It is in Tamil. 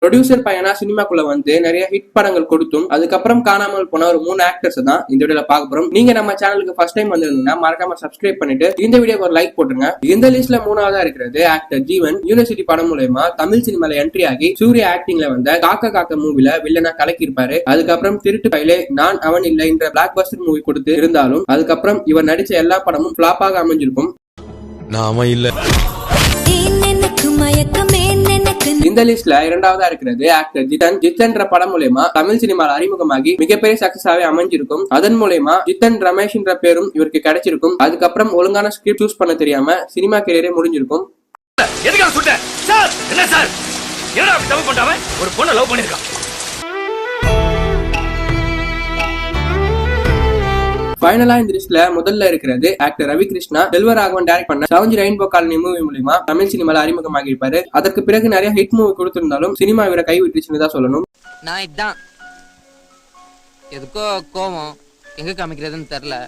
ப்ரொடியூசர் பையனா சினிமாக்குள்ள வந்து நிறைய ஹிட் படங்கள் கொடுத்தும் அதுக்கப்புறம் காணாமல் போன ஒரு 3 ஆக்டர்ஸ் தான் இந்த வீடியோல பார்க்க போறோம். நீங்க நம்ம சேனலுக்கு ஃபர்ஸ்ட் டைம் வந்திருந்தீங்கன்னா மறக்காம சப்ஸ்கிரைப் பண்ணிட்டு இந்த வீடியோக்கு ஒரு லைக் போட்டுருங்க. இந்த லிஸ்ட்ல 3ஆவதா இருக்கிறது ஆக்டர் ஜீவன். யூனிவர்சிட்டி படம் மூலமா தமிழ் சினிமால என்ட்ரி ஆகி சூர்யா ஆக்டிங்ல வந்த காக்கா காக்கா மூவில வில்லனா கலக்கி இருப்பாரு. அதுக்கப்புறம் திருட்டு பையிலே நான் அவன் இல்லை என்ற பிளாக் பஸ்டர் மூவி கொடுத்து இருந்தாலும் அதுக்கப்புறம் இவர் நடிச்ச எல்லா படமும் ஃபிளாப்பாக அமைஞ்சிருக்கும். இந்த லிஸ்ட்ல 2ஆவதா இருக்கிறது ஆக்டர் ஜித்தன். ஜித்தன்ற படம் மூலமா தமிழ் சினிமால அறிமுகமாகி மிகப்பெரிய சக்சஸாவே அமைஞ்சிருக்கும். அதன் மூலமா ஜித்தன் ரமேஷ் என்ற பேரும் இவருக்கு கிடைச்சிருக்கும். அதுக்கப்புறம் ஒழுங்கான ஸ்கிரிப்ட் சூஸ் பண்ண தெரியாம சினிமா கரியரே முடிஞ்சிருக்கும். ஒரு பொண்ணை லவ் பண்ணிருக்கான். ஃபைனலா இந்த லிஸ்ட்ல முதல்ல இருக்கிறது ஆக்டர் ரவி கிருஷ்ணா. செல்வராகவன் டைரக்ட் பண்ண 7 ரெயின்போ காலனி மூவி மூலமா தமிழ் சினிமால அறிமுகமாகி இருப்பாரு. அதற்கு பிறகு நிறைய ஹிட் மூவி கொடுத்திருந்தாலும் சினிமா இவரை கைவிட்டுச்சுன்னு தான் சொல்லணும். நான் இதான் எதுக்கோ கோவம் எங்க காமிக்கிறதுன்னு தெரியல.